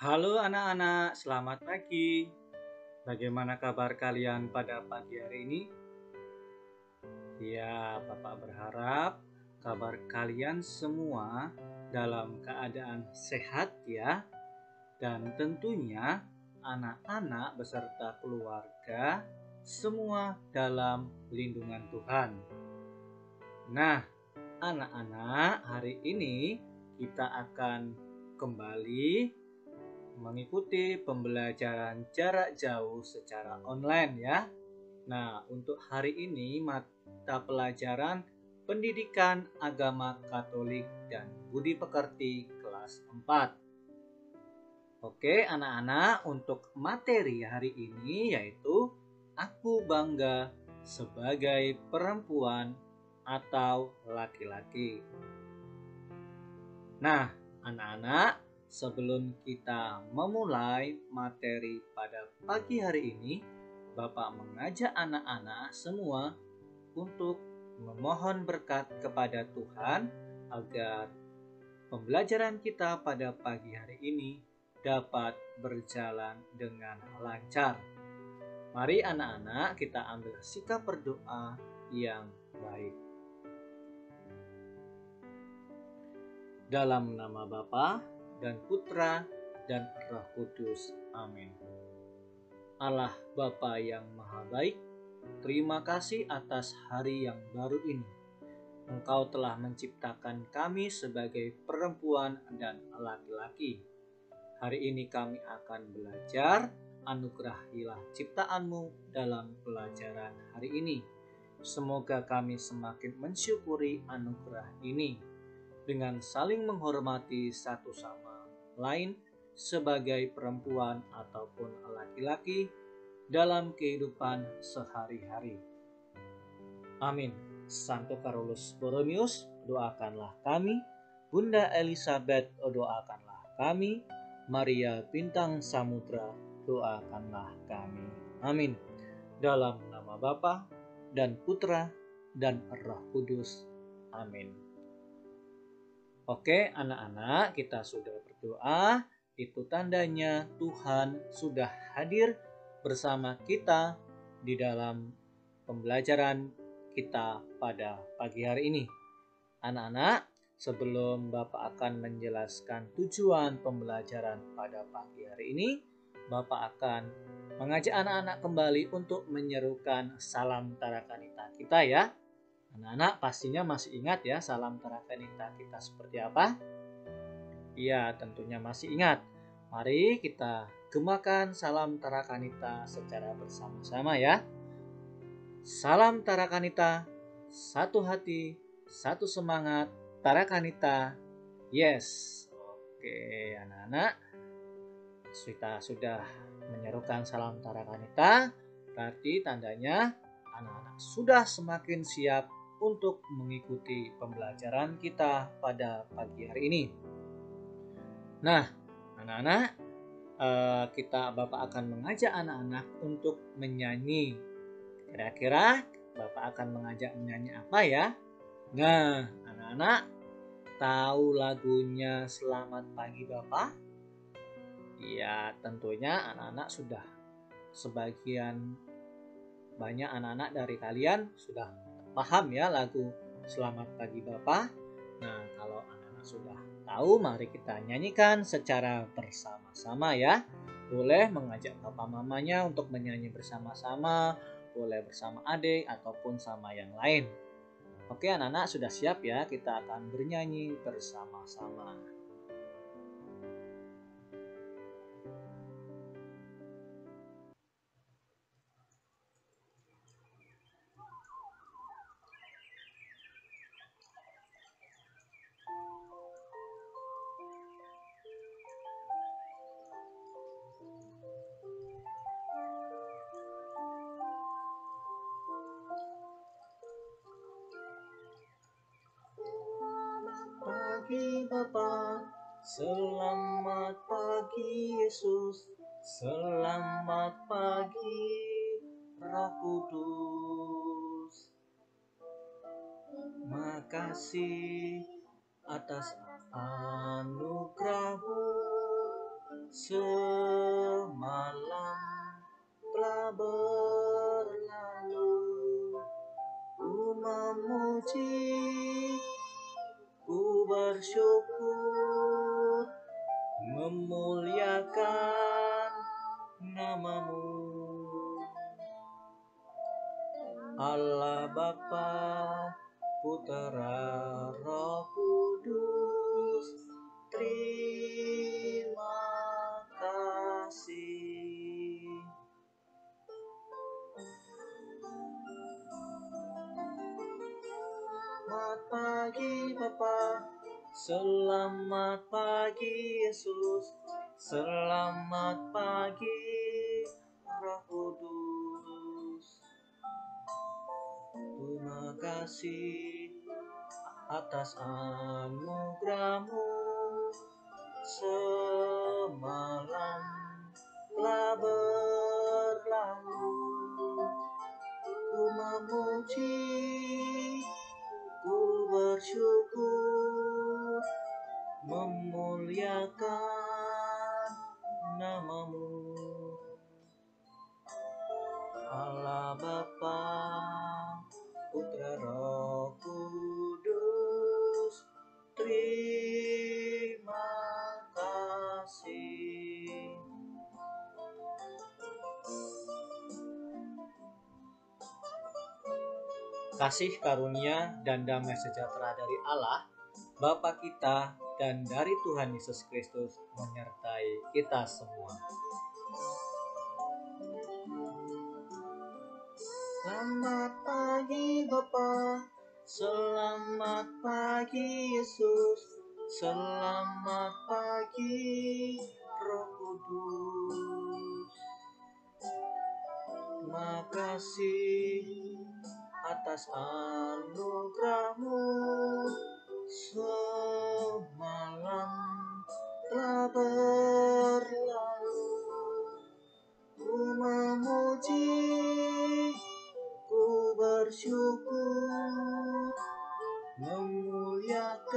Halo anak-anak, selamat pagi. Bagaimana kabar kalian pada pagi hari ini? Ya, Bapak berharap kabar kalian semua dalam keadaan sehat ya. Dan tentunya anak-anak beserta keluarga semua dalam lindungan Tuhan. Nah, anak-anak, hari ini kita akan kembali mengikuti pembelajaran jarak jauh secara online ya. Nah, untuk hari ini mata pelajaran Pendidikan Agama Katolik dan Budi Pekerti kelas 4. Oke, anak-anak, untuk materi hari ini yaitu Aku bangga sebagai perempuan atau laki-laki. Nah, anak-anak, sebelum kita memulai materi pada pagi hari ini, Bapak mengajak anak-anak semua untuk memohon berkat kepada Tuhan agar pembelajaran kita pada pagi hari ini dapat berjalan dengan lancar. Mari anak-anak kita ambil sikap berdoa yang baik. Dalam nama Bapa dan Putra dan Roh Kudus. Amin. Allah Bapa yang Maha Baik, terima kasih atas hari yang baru ini. Engkau telah menciptakan kami sebagai perempuan dan laki-laki. Hari ini kami akan belajar, anugerahilah ciptaanmu dalam pelajaran hari ini. Semoga kami semakin mensyukuri anugerah ini dengan saling menghormati satu sama lain sebagai perempuan ataupun laki-laki dalam kehidupan sehari-hari. Amin. Santo Carolus Borromeus, doakanlah kami. Bunda Elizabeth, doakanlah kami. Maria Bintang Samudra, doakanlah kami. Amin. Dalam nama Bapa dan Putra dan Roh Kudus. Amin. Oke anak-anak, kita sudah berdoa. Itu tandanya Tuhan sudah hadir bersama kita di dalam pembelajaran kita pada pagi hari ini. Anak-anak, sebelum Bapak akan menjelaskan tujuan pembelajaran pada pagi hari ini, Bapak akan mengajak anak-anak kembali untuk menyerukan salam Tarakanita kita ya. Anak-anak pastinya masih ingat ya salam Tarakanita kita seperti apa? Iya, tentunya masih ingat. Mari kita gemakan salam Tarakanita secara bersama-sama ya. Salam Tarakanita, satu hati, satu semangat, Tarakanita, yes. Oke, anak-anak, kita sudah menyerukan salam Tarakanita, berarti tandanya anak-anak sudah semakin siap untuk mengikuti pembelajaran kita pada pagi hari ini. Nah, anak-anak, Bapak akan mengajak anak-anak untuk menyanyi. Kira-kira Bapak akan mengajak menyanyi apa ya? Nah, anak-anak tahu lagunya Selamat Pagi Bapak? Ya, tentunya anak-anak sudah sebagian banyak anak-anak dari kalian sudah paham ya lagu Selamat Pagi Bapak. Nah, kalau anak-anak sudah tahu, mari kita nyanyikan secara bersama-sama ya. Boleh mengajak papa mamanya untuk menyanyi bersama-sama, boleh bersama adik ataupun sama yang lain. Oke anak-anak, sudah siap ya? Kita akan bernyanyi bersama-sama. Pagi Bapa, selamat pagi Yesus, selamat pagi Roh Kudus. Makasih atas anugerah-Mu, Semalam telah berlalu, ku memuji, ku bersyukur, memuliakan namamu. Allah Bapa, Putera, Roh Kudus, terima kasih. Selamat pagi Bapa, selamat pagi Yesus, selamat pagi Roh Kudus. Terima kasih atas anugerah-Mu. Semalam telah berlalu, ku memuji, ku bersyukur, memuliakan namamu. Allah Bapa, Putra, Roh Kudus, terima kasih. Kasih karunia dan damai sejahtera dari Allah, Bapa kita, dan dari Tuhan Yesus Kristus menyertai kita semua. Selamat pagi Bapa, selamat pagi Yesus, selamat pagi Roh Kudus. Terima kasih atas anugerah-Mu. Semalam telah berlalu, ku memuji, ku bersyukur, memuliakan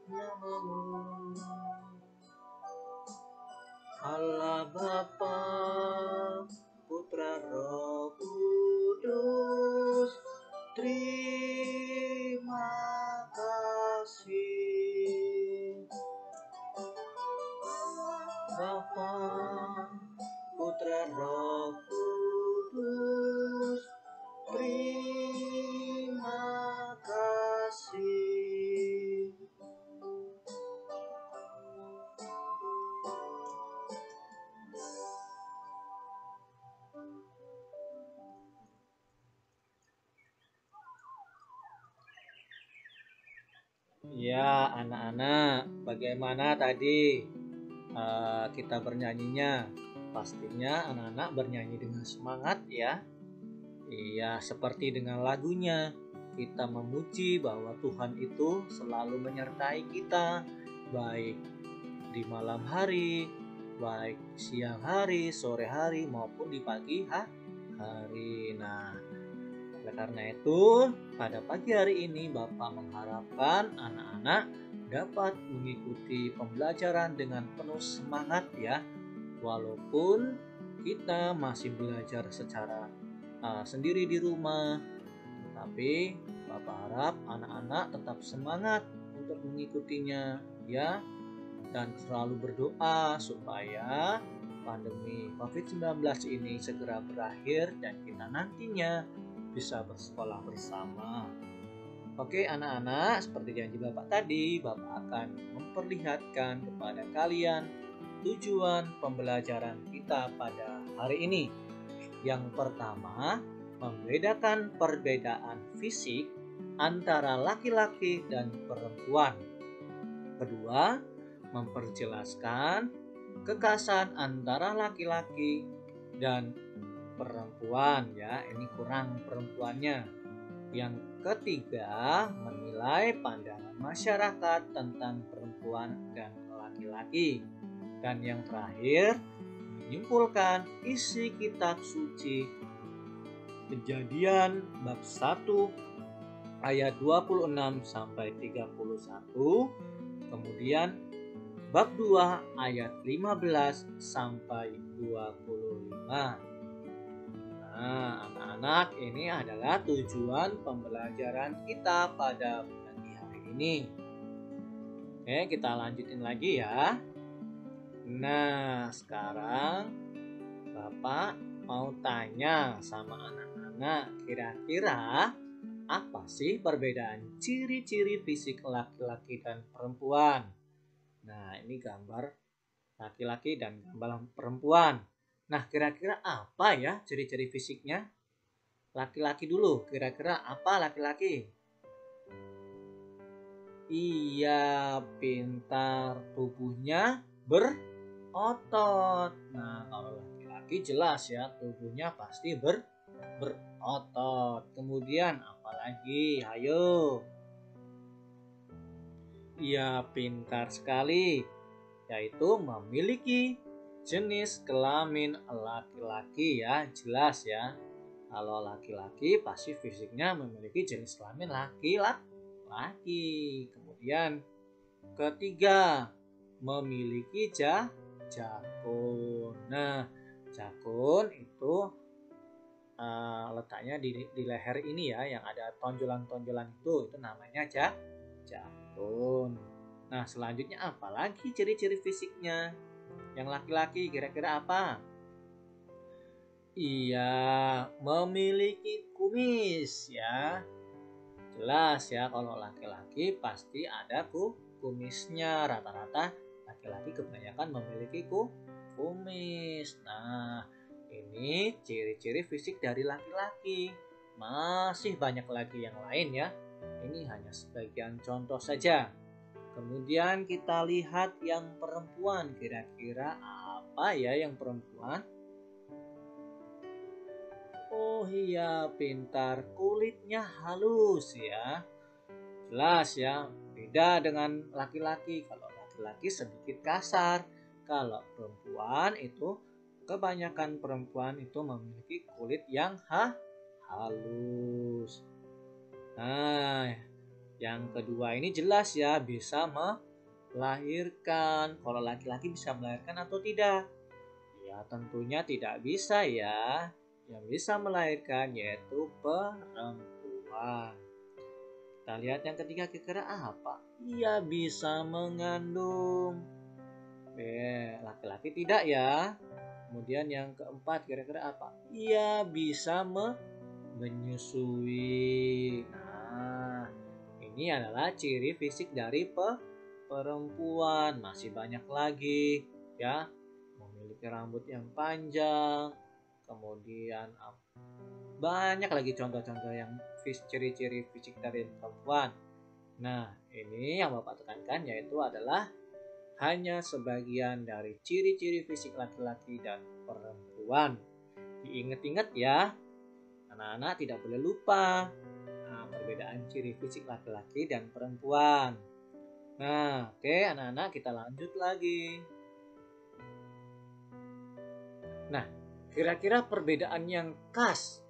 namamu. Allah Bapa, Putra, Roh Kudus, terima kasih. Bapa, Putra, Roh Kudus, terima kasih. Ya, anak-anak, bagaimana tadi kita bernyanyinya? Pastinya anak-anak bernyanyi dengan semangat ya. Iya, seperti dengan lagunya, kita memuji bahwa Tuhan itu selalu menyertai kita, baik di malam hari, baik siang hari, sore hari, maupun di pagi hari. Nah, oleh karena itu, pada pagi hari ini Bapak mengharapkan anak-anak dapat mengikuti pembelajaran dengan penuh semangat ya. Walaupun kita masih belajar secara sendiri di rumah, tapi Bapak harap anak-anak tetap semangat untuk mengikutinya ya, dan selalu berdoa supaya pandemi COVID-19 ini segera berakhir dan kita nantinya bisa bersekolah bersama. Oke anak-anak, seperti janji Bapak tadi, Bapak akan memperlihatkan kepada kalian tujuan pembelajaran kita pada hari ini. Yang pertama, membedakan perbedaan fisik antara laki-laki dan perempuan. Kedua, memperjelaskan kekhasan antara laki-laki dan perempuan ya, ini kurang perempuannya. Yang ketiga, menilai pandangan masyarakat tentang perempuan dan laki-laki. Dan yang terakhir, menyimpulkan isi kitab suci Kejadian bab 1 ayat 26 sampai 31. Kemudian bab 2 ayat 15 sampai 25. Nah, anak-anak, ini adalah tujuan pembelajaran kita pada pagi hari ini. Oke, kita lanjutin lagi ya. Nah, sekarang Bapak mau tanya sama anak-anak, kira-kira apa sih perbedaan ciri-ciri fisik laki-laki dan perempuan? Nah, ini gambar laki-laki dan gambar perempuan. Nah, kira-kira apa ya ciri-ciri fisiknya? Laki-laki dulu, kira-kira apa laki-laki? Iya, pintar, tubuhnya berotot. Nah, kalau laki-laki jelas ya, tubuhnya pasti berotot. Kemudian apa lagi? Ayo. Iya, pintar sekali. Yaitu memiliki jenis kelamin laki-laki ya, jelas ya. Kalau laki-laki pasti fisiknya memiliki jenis kelamin laki-laki. Kemudian ketiga, memiliki jakun. Nah, jakun itu letaknya di leher ini ya, yang ada tonjolan-tonjolan itu namanya jakun. Nah, selanjutnya apa lagi ciri-ciri fisiknya? Yang laki-laki kira-kira apa? Iya, memiliki kumis ya. Jelas ya, kalau laki-laki pasti ada kumisnya. Rata-rata laki-laki kebanyakan memiliki kumis. Nah, ini ciri-ciri fisik dari laki-laki. Masih banyak lagi yang lain ya. Ini hanya sebagian contoh saja. Kemudian kita lihat yang perempuan. Kira-kira apa ya yang perempuan? Oh iya, pintar. Kulitnya halus ya. Jelas ya, beda dengan laki-laki. Kalau laki-laki sedikit kasar. Kalau perempuan itu, kebanyakan perempuan itu memiliki kulit yang halus. Nah, yang kedua ini jelas ya, bisa melahirkan. Kalau laki-laki bisa melahirkan atau tidak? Ya, tentunya tidak bisa ya. Yang bisa melahirkan yaitu perempuan. Kita lihat yang ketiga, kira-kira apa? Ia bisa mengandung. Laki-laki tidak ya. Kemudian yang keempat, kira-kira apa? Ia bisa menyusui. Nah, ini adalah ciri fisik dari perempuan. Masih banyak lagi ya. Memiliki rambut yang panjang. Kemudian banyak lagi contoh-contoh yang ciri-ciri fisik dari perempuan. Nah, ini yang Bapak tekankan yaitu adalah hanya sebagian dari ciri-ciri fisik laki-laki dan perempuan. Diingat-ingat ya, anak-anak tidak boleh lupa perbedaan ciri fisik laki-laki dan perempuan. Nah, oke anak-anak, kita lanjut lagi. Nah, kira-kira perbedaan yang khas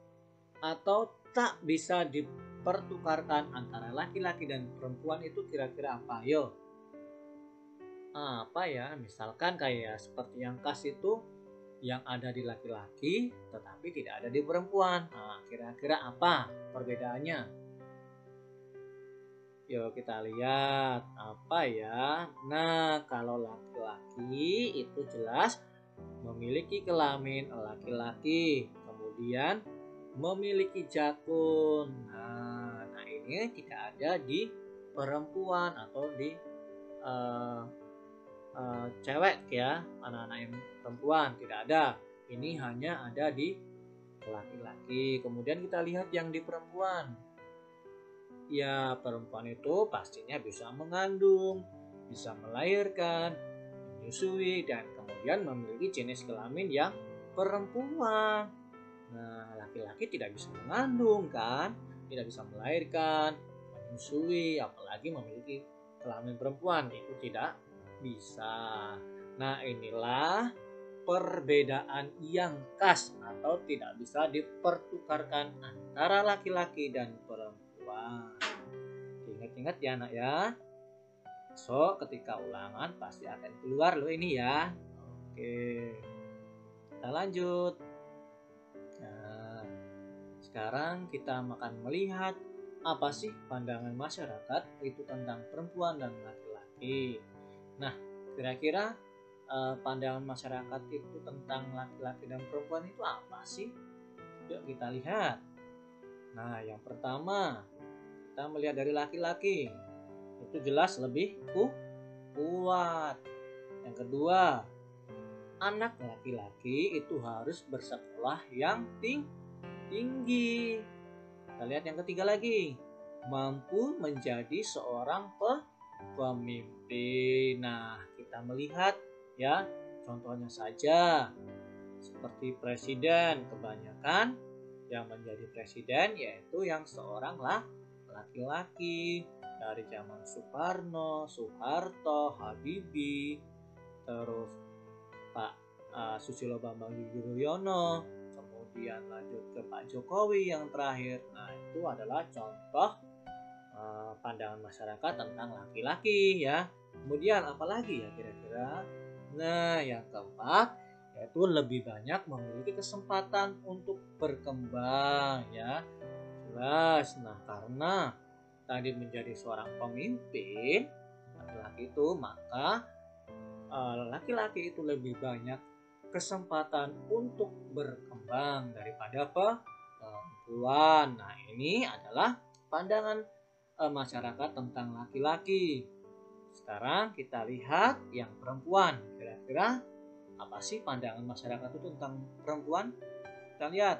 atau tak bisa dipertukarkan antara laki-laki dan perempuan itu kira-kira apa? Yo. Apa ya? Misalkan kayak seperti yang khas itu yang ada di laki-laki tetapi tidak ada di perempuan. Nah, kira-kira apa perbedaannya? Yuk kita lihat apa ya. Nah, kalau laki-laki itu jelas memiliki kelamin laki-laki. Kemudian memiliki jakun. Nah ini tidak ada di perempuan atau di cewek ya, anak-anak yang perempuan tidak ada. Ini hanya ada di laki-laki. Kemudian kita lihat yang di perempuan. Ya, perempuan itu pastinya bisa mengandung, bisa melahirkan, menyusui, dan kemudian memiliki jenis kelamin yang perempuan. Nah, laki-laki tidak bisa mengandung kan, tidak bisa melahirkan, menyusui, apalagi memiliki kelamin perempuan, itu tidak bisa. Nah, inilah perbedaan yang khas atau tidak bisa dipertukarkan antara laki-laki dan perempuan. Ingat-ingat ya anak ya. Besok ketika ulangan pasti akan keluar loh ini ya. Oke, kita lanjut. Nah, sekarang kita akan melihat apa sih pandangan masyarakat itu tentang perempuan dan laki-laki. Nah, kira-kira pandangan masyarakat itu tentang laki-laki dan perempuan itu apa sih? Yuk kita lihat. Nah, yang pertama kita melihat dari laki-laki itu jelas lebih kuat. Yang kedua, anak laki-laki itu harus bersekolah yang tinggi. Kita lihat yang ketiga lagi, mampu menjadi seorang pemimpin. Nah, kita melihat ya, contohnya saja seperti presiden, kebanyakan yang menjadi presiden yaitu yang seorang laki-laki. Dari zaman Soekarno, Soeharto, Habibie, terus Pak Susilo Bambang Yudhoyono, kemudian lanjut ke Pak Jokowi yang terakhir. Nah, itu adalah contoh pandangan masyarakat tentang laki-laki ya. Kemudian apalagi ya kira-kira? Nah, yang keempat yaitu lebih banyak memiliki kesempatan untuk berkembang ya. Jelas. Nah, karena tadi menjadi seorang pemimpin laki-laki itu, maka laki-laki itu lebih banyak kesempatan untuk berkembang daripada perempuan. Nah, ini adalah pandangan masyarakat tentang laki-laki. Sekarang kita lihat yang perempuan. Kira-kira apa sih pandangan masyarakat itu tentang perempuan? Kita lihat.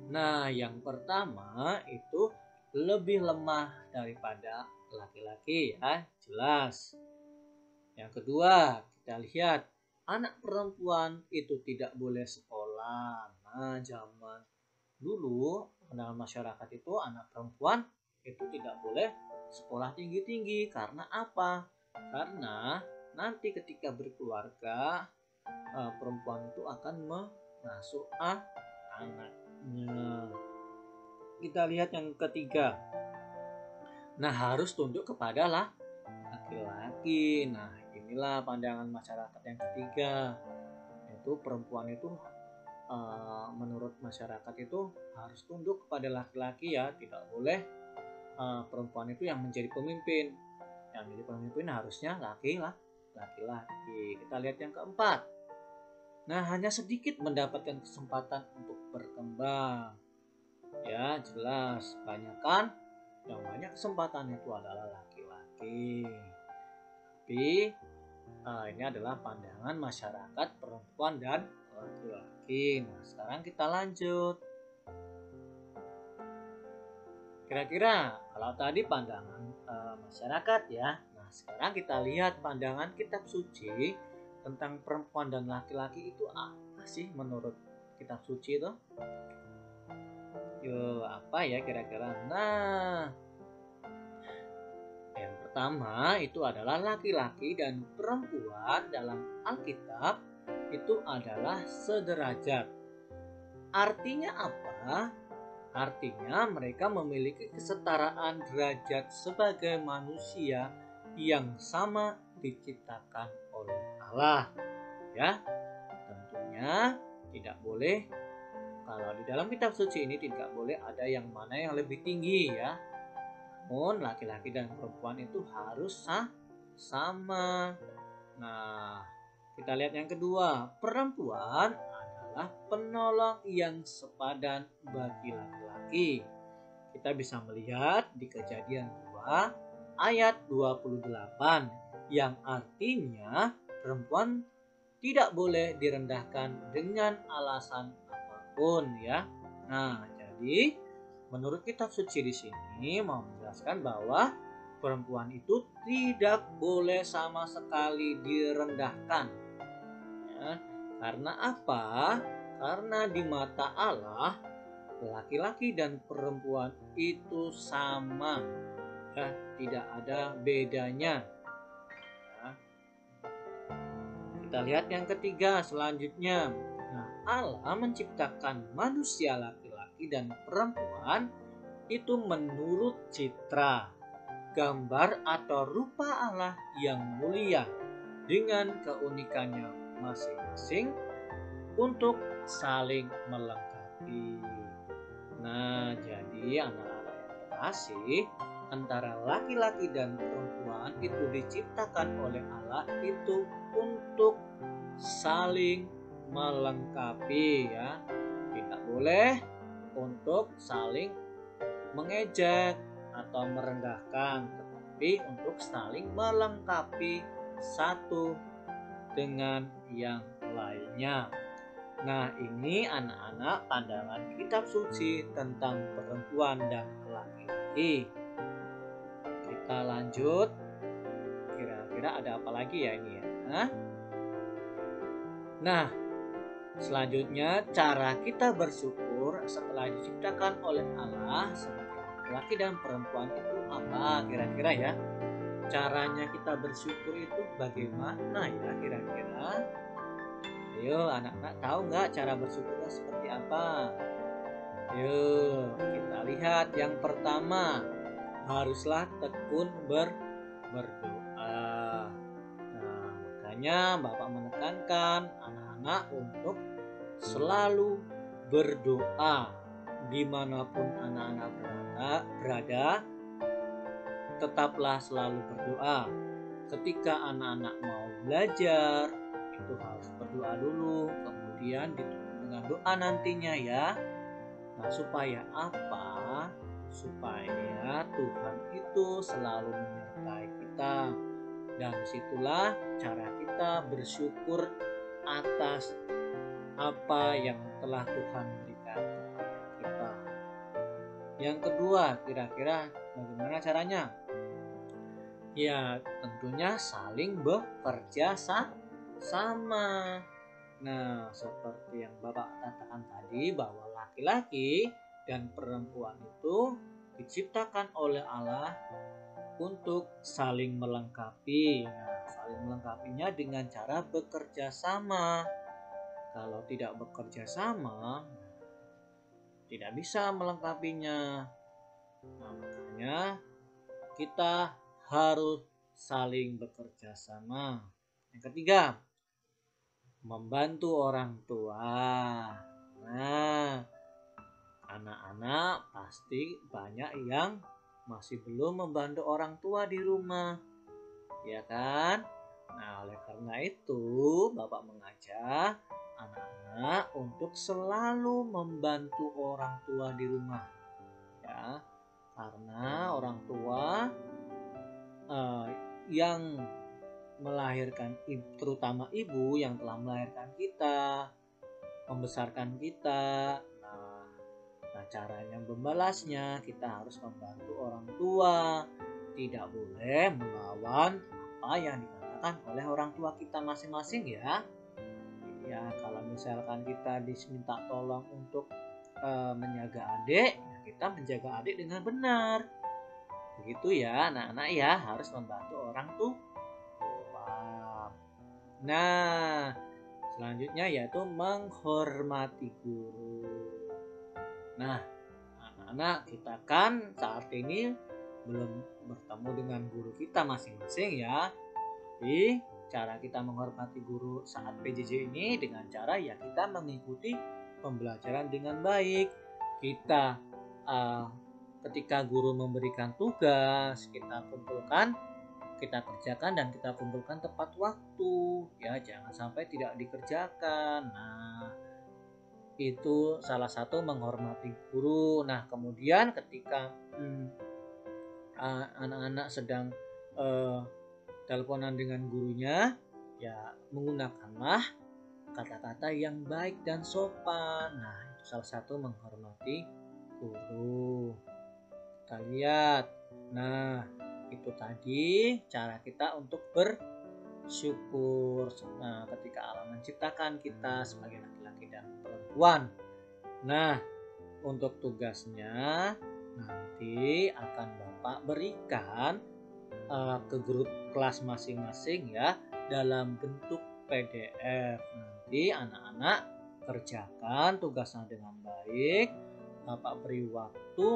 Nah, yang pertama itu lebih lemah daripada laki-laki ya, jelas. Yang kedua, kita lihat anak perempuan itu tidak boleh sekolah. Nah, zaman dulu pandangan masyarakat itu anak perempuan itu tidak boleh sekolah tinggi-tinggi. Karena apa? Karena nanti ketika berkeluarga perempuan itu akan mengasuh anaknya. Kita lihat yang ketiga. Nah, harus tunduk kepada laki-laki. Nah, inilah pandangan masyarakat yang ketiga. Yaitu perempuan itu menurut masyarakat itu harus tunduk kepada laki-laki ya. Tidak boleh perempuan itu yang menjadi pemimpin. Yang menjadi pemimpin harusnya laki-laki. Kita lihat yang keempat. Nah, hanya sedikit mendapatkan kesempatan untuk berkembang. Ya, jelas. Banyakan yang banyak kesempatan itu adalah laki-laki. Tapi ini adalah pandangan masyarakat perempuan dan laki-laki. Nah, sekarang kita lanjut. Kira-kira kalau tadi pandangan masyarakat ya. Nah, sekarang kita lihat pandangan kitab suci tentang perempuan dan laki-laki itu apa sih menurut kitab suci itu? Yo, apa ya kira-kira? Nah, yang pertama itu adalah laki-laki dan perempuan dalam Alkitab itu adalah sederajat. Artinya apa? Artinya mereka memiliki kesetaraan derajat sebagai manusia yang sama diciptakan oleh Allah. Ya, tentunya tidak boleh. Kalau di dalam kitab suci ini tidak boleh ada yang mana yang lebih tinggi ya. Namun laki-laki dan perempuan itu harus sama. Nah, kita lihat yang kedua. Perempuan adalah penolong yang sepadan bagi laki-laki. Kita bisa melihat di Kejadian 2 ayat 28 yang artinya perempuan tidak boleh direndahkan dengan alasan pun ya. Nah, jadi menurut kitab suci di sini mau menjelaskan bahwa perempuan itu tidak boleh sama sekali direndahkan. Ya, karena apa? Karena di mata Allah laki-laki dan perempuan itu sama. Ya, tidak ada bedanya. Ya. Kita lihat yang ketiga selanjutnya. Allah menciptakan manusia laki-laki dan perempuan itu menurut citra. gambar atau rupa Allah yang mulia dengan keunikannya masing-masing untuk saling melengkapi. Nah, jadi anak-anak yang terkasih, antara laki-laki dan perempuan itu diciptakan oleh Allah itu untuk saling melengkapi ya. Tidak boleh untuk saling mengejek atau merendahkan, tetapi untuk saling melengkapi satu dengan yang lainnya. Nah, ini anak-anak pandangan kitab suci tentang perempuan dan laki-laki. Kita lanjut. Kira-kira ada apa lagi ya ini ya? Nah, selanjutnya cara kita bersyukur setelah diciptakan oleh Allah sebagai laki-laki dan perempuan itu apa kira-kira ya? Caranya kita bersyukur itu bagaimana ya kira-kira? Ayo anak-anak tahu nggak cara bersyukurnya seperti apa? Yuk kita lihat yang pertama, haruslah tekun berdoa. Nah, makanya Bapak menekankan anak-anak untuk selalu berdoa dimanapun anak-anak berada, tetaplah selalu berdoa. Ketika anak-anak mau belajar, itu harus berdoa dulu, kemudian ditutup dengan doa nantinya ya. Nah, supaya apa? Supaya Tuhan itu selalu menyertai kita. Dan disitulah cara kita bersyukur atas apa yang telah Tuhan berikan kepada kita. Yang kedua, kira-kira bagaimana caranya? Ya, tentunya saling bekerja sama. Nah, seperti yang Bapak katakan tadi bahwa laki-laki dan perempuan itu diciptakan oleh Allah untuk saling melengkapi. Nah, saling melengkapinya dengan cara bekerja sama. Kalau tidak bekerja sama, tidak bisa melengkapinya. Nah, makanya kita harus saling bekerja sama. Yang ketiga, membantu orang tua. Nah, anak-anak pasti banyak yang masih belum membantu orang tua di rumah, ya kan? Nah, oleh karena itu, Bapak mengajak anak-anak untuk selalu membantu orang tua di rumah, ya, karena orang tua yang melahirkan, terutama ibu yang telah melahirkan kita, membesarkan kita. Nah, caranya membalasnya kita harus membantu orang tua, tidak boleh melawan apa yang dikatakan oleh orang tua kita masing-masing ya. Ya, kalau misalkan kita diminta tolong untuk menjaga adik, ya kita menjaga adik dengan benar. Begitu ya anak-anak ya, harus membantu orang tua. Nah, selanjutnya yaitu menghormati guru. Nah, anak-anak kita kan saat ini belum bertemu dengan guru kita masing-masing ya. Tapi cara kita menghormati guru saat PJJ ini dengan cara ya kita mengikuti pembelajaran dengan baik. Kita ketika guru memberikan tugas, kita kumpulkan, kita kerjakan dan kita kumpulkan tepat waktu ya, jangan sampai tidak dikerjakan. Nah, itu salah satu menghormati guru. Nah, kemudian ketika anak-anak sedang teleponan dengan gurunya, ya menggunakanlah kata-kata yang baik dan sopan. Nah, itu salah satu menghormati guru. Kita lihat. Nah, itu tadi cara kita untuk bersyukur. Nah, ketika Allah menciptakan kita sebagai laki-laki dan perempuan. Nah, untuk tugasnya nanti akan Bapak berikan ke grup kelas masing-masing ya dalam bentuk PDF. Nanti anak-anak kerjakan tugasnya dengan baik. Bapak beri waktu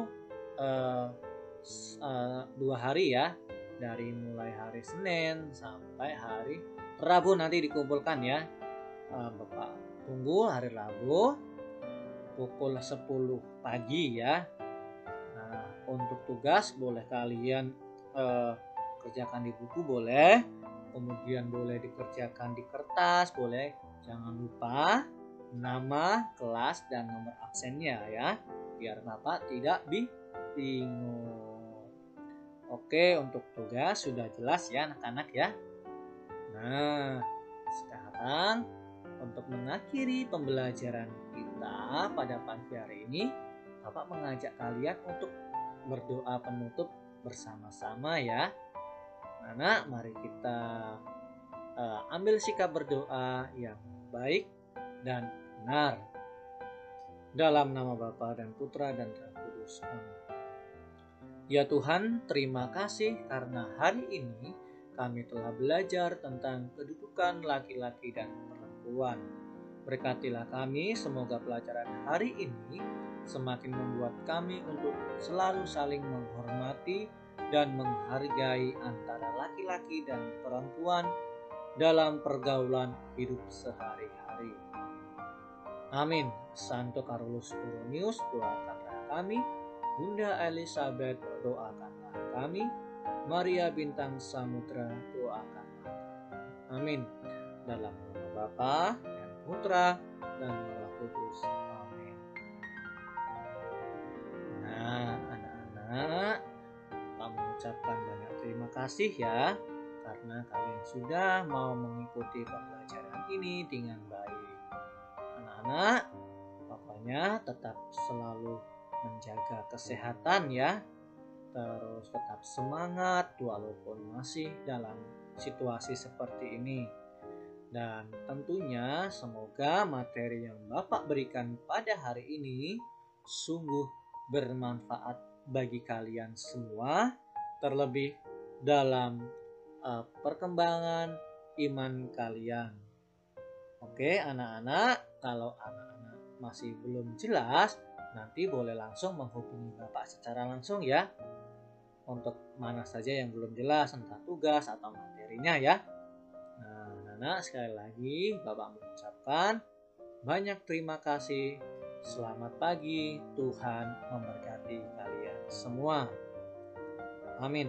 2 hari ya, dari mulai hari Senin sampai hari Rabu nanti dikumpulkan ya. Bapak tunggu hari Rabu pukul 10 pagi ya. Nah, untuk tugas boleh kalian kerjakan di buku boleh, kemudian boleh dikerjakan di kertas boleh. Jangan lupa nama, kelas, dan nomor absennya ya, biar Bapak tidak bingung. Oke, untuk tugas sudah jelas ya anak-anak ya. Nah, sekarang untuk mengakhiri pembelajaran kita pada pagi hari ini, Bapak mengajak kalian untuk berdoa penutup bersama-sama ya. Anak, mari kita ambil sikap berdoa yang baik dan benar. Dalam nama Bapa dan Putra dan Roh Kudus. Amin. Ya Tuhan, terima kasih karena hari ini kami telah belajar tentang kedudukan laki-laki dan perempuan. Berkatilah kami, semoga pelajaran hari ini semakin membuat kami untuk selalu saling menghormati dan menghargai antara laki-laki dan perempuan dalam pergaulan hidup sehari-hari. Amin. Santo Carolus Borromeus, doakanlah kami. Bunda Elizabeth, doakanlah kami. Maria Bintang Samudra, doakanlah kami. Amin. Dalam nama Bapa dan Putra dan Roh Kudus. Amin. Nah, anak-anak, kami mengucapkan banyak terima kasih ya, karena kalian sudah mau mengikuti pembelajaran ini dengan baik. Anak-anak, pokoknya tetap selalu menjaga kesehatan ya, terus tetap semangat walaupun masih dalam situasi seperti ini. Dan tentunya semoga materi yang Bapak berikan pada hari ini sungguh bermanfaat bagi kalian semua, terlebih dalam perkembangan iman kalian. Oke anak-anak, kalau anak-anak masih belum jelas, nanti boleh langsung menghubungi Bapak secara langsung ya, untuk mana saja yang belum jelas, entah tugas atau materinya ya. Nah, anak-anak, sekali lagi Bapak mengucapkan banyak terima kasih. Selamat pagi, Tuhan memberkati kalian semua. Amin.